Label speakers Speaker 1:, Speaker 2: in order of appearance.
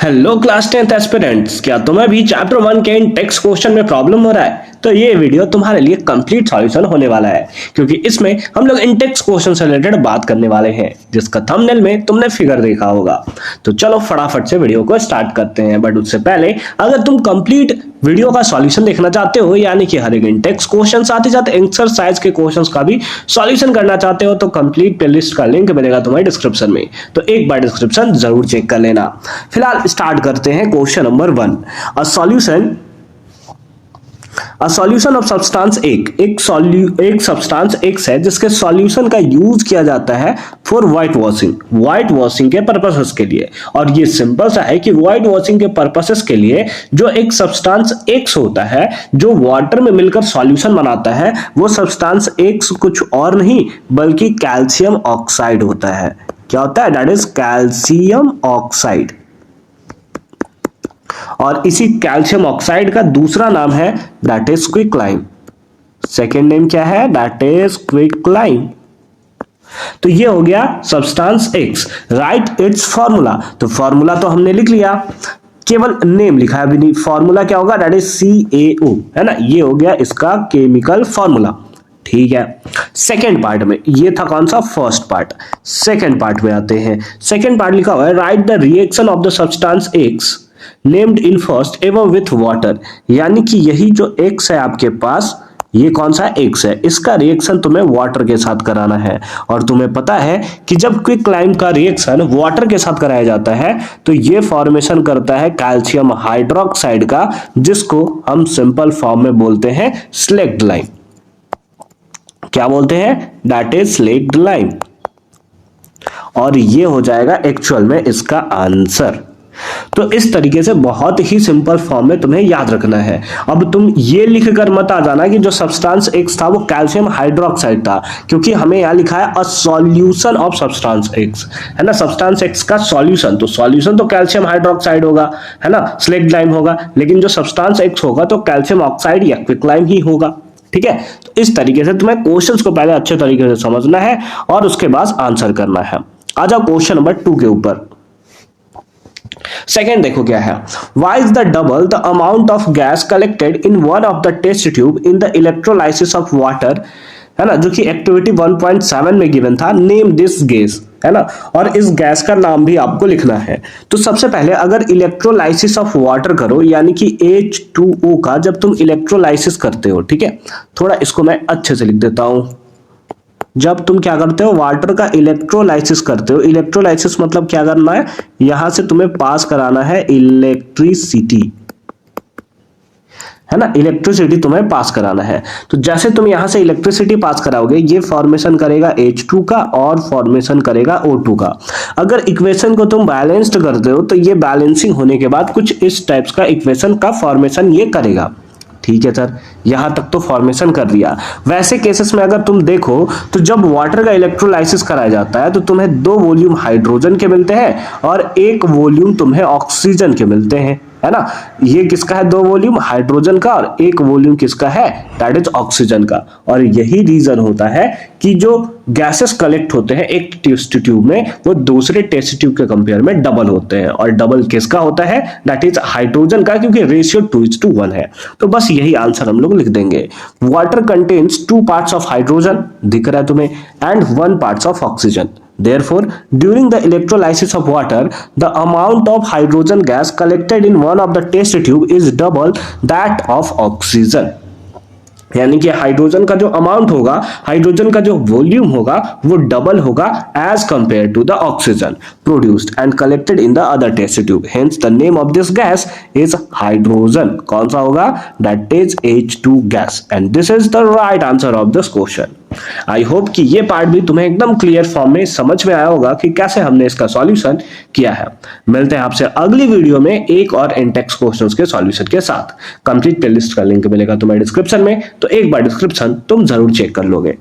Speaker 1: Hello class 10th aspirants, क्या तुम्हें भी चैप्टर 1 के इन टेक्स्ट क्वेश्चन में प्रॉब्लम हो रहा है? तो ये वीडियो तुम्हारे लिए कंप्लीट सॉल्यूशन होने वाला है, क्योंकि इसमें हम लोग इन टेक्स्ट क्वेश्चन से रिलेटेड बात करने वाले हैं, जिसका थंबनेल में तुमने फिगर देखा होगा। तो चलो फटाफट से वीडियो को स्टार्ट करते हैं। बट उससे पहले अगर तुम कंप्लीट वीडियो का सॉल्यूशन देखना चाहते हो, यानी कि हर एक इन टेक्स्ट क्वेश्चन साथ ही साथ एक्सरसाइज के क्वेश्चंस का भी सॉल्यूशन करना चाहते हो, तो कंप्लीट प्लेलिस्ट का लिंक मिलेगा तुम्हारे डिस्क्रिप्शन में, तो एक बार डिस्क्रिप्शन जरूर चेक कर लेना। फिलहाल स्टार्ट करते हैं question number 1। A solution of substance एक सब्सटेंस एक्स है जिसके सॉल्यूशन का यूज किया जाता है फॉर व्हाइट वॉशिंग के पर्पसेस के लिए। और ये सिंपल सा है कि व्हाइट वॉशिंग के पर्पसेस के लिए जो एक सब्सटेंस एक्स होता है जो वाटर में मिलकर सॉल्यूशन बनाता है, वो सब्सटेंस एक्स कुछ और नहीं बल्कि कैल्शियम ऑक्साइड होता है। क्या होता है? That is calcium oxide. और इसी कैल्शियम ऑक्साइड का दूसरा नाम है that is quicklime. Second name क्या है? That is quicklime. तो ये हो गया substance x. Right it's formula. तो फॉर्मूला तो हमने लिख लिया, केवल नेम लिखा है अभी नहीं। फॉर्मूला क्या होगा? दैट इज CaO, है ना। ये हो गया इसका केमिकल फॉर्मूला। ठीक है। सेकेंड पार्ट में, ये था कौन सा? First part. सेकेंड पार्ट में आते हैं। सेकेंड पार्ट लिखा हुआ है right the reaction of the substance x named in first एवं विथ वाटर। यानी कि यही जो एक्स है आपके पास, ये कौन सा एक्स है, इसका रिएक्शन तुम्हें वाटर के साथ कराना है। और तुम्हें पता है कि जब क्विकलाइम का रिएक्शन वाटर के साथ कराया जाता है तो ये फॉर्मेशन करता है कैल्शियम हाइड्रोक्साइड का, जिसको हम सिंपल फॉर्म में बोलते हैं स्लेक्ड लाइम। क्या बोलते हैं? That is slaked lime. और ये हो जाएगा एक्चुअल में इसका आंसर। तो इस तरीके से बहुत ही सिंपल फॉर्म में तुम्हें याद रखना है। अब तुम ये लिख कर मत आ जाना कि जो सब्सटेंस एक्स था वो कैल्शियम हाइड्रोक्साइड था, क्योंकि हमें यहां लिखा है a solution of substance x, है ना। सब्सटेंस एक्स का सॉल्यूशन, तो सॉल्यूशन तो कैल्शियम हाइड्रोक्साइड होगा, है ना, स्लेक्ड लाइम होगा। लेकिन जो सब्सटेंस एक्स होगा तो कैल्शियम ऑक्साइड या क्विकलाइम ही होगा। ठीक है। तो इस तरीके से तुम्हें क्वेश्चंस को पहले अच्छे तरीके से समझना है और उसके बाद आंसर करना है। आ जाओ क्वेश्चन नंबर 2 के ऊपर। सेकेंड देखो क्या है। Why is the double the amount of gas collected in one of the test tube in the electrolysis of water, है ना, जो कि एक्टिविटी 1.7 में गिवन था। नेम दिस गैस, है ना। और इस गैस का नाम भी आपको लिखना है। तो सबसे पहले अगर इलेक्ट्रोलाइसिस ऑफ वाटर करो, यानी कि H2O का जब तुम इलेक्ट्रोलाइसिस करते हो, ठीक है, थोड़ा इसको मैं अच्छे से लिख देता हूं। जब तुम क्या करते हो, वाटर का इलेक्ट्रोलाइसिस करते हो, इलेक्ट्रोलाइसिस मतलब क्या करना है, यहां से तुम्हें पास कराना है इलेक्ट्रिसिटी, है ना, इलेक्ट्रिसिटी तुम्हें पास कराना है। तो जैसे तुम यहां से इलेक्ट्रिसिटी पास कराओगे, ये फॉर्मेशन करेगा H2 का और फॉर्मेशन करेगा O2 का। अगर इक्वेशन को तुम बैलेंस्ड करते हो तो ये बैलेंसिंग होने के बाद कुछ इस टाइप्स का इक्वेशन का फॉर्मेशन ये करेगा। ठीक है सर, यहां तक तो फॉर्मेशन कर दिया। वैसे केसेस में अगर तुम देखो तो जब वाटर का इलेक्ट्रोलाइसिस कराया जाता है तो तुम्हें 2 वॉल्यूम हाइड्रोजन के मिलते हैं और 1 वॉल्यूम तुम्हें ऑक्सीजन के मिलते हैं, है ना। ये किसका है? 2 वॉल्यूम हाइड्रोजन का और 1 वॉल्यूम किसका है? दैट इज ऑक्सीजन का। और यही रीजन होता है कि जो गैसेस कलेक्ट होते हैं एक टेस्ट ट्यूब में, वो दूसरे टेस्ट ट्यूब के कंपेयर में डबल होते हैं। और डबल किसका होता है? दैट इज हाइड्रोजन का, क्योंकि रेशियो 2:1 है। तो बस यही आंसर हम लोग लिख देंगे। Water contains 2 parts of hydrogen, दिख रहा है तुम्हें, and 1 parts of oxygen. Therefore, during the electrolysis of water, the amount of hydrogen gas collected in one of the test tube is double that of oxygen. यानी कि hydrogen का जो amount होगा, hydrogen का जो वॉल्यूम होगा, वो double होगा as compare to the oxygen produced and collected in the other test tube. Hence the name of this gas is hydrogen. कौन सा होगा? That is H2 gas. And this is the right answer of this question. I hope कि ये part भी तुम्हें एकदम clear form में समझ में आया होगा कि कैसे हमने इसका सॉल्यूशन किया है। मिलते हैं आपसे अगली वीडियो में एक और इंटेक्स क्वेश्चंस के सॉल्यूशन के साथ। कंप्लीट प्लेलिस्ट का लिंक मिलेगा तुम्हारे डिस्क्रिप्शन में, तो एक बार डिस्क्रिप्शन तुम जरूर चेक कर लोगे।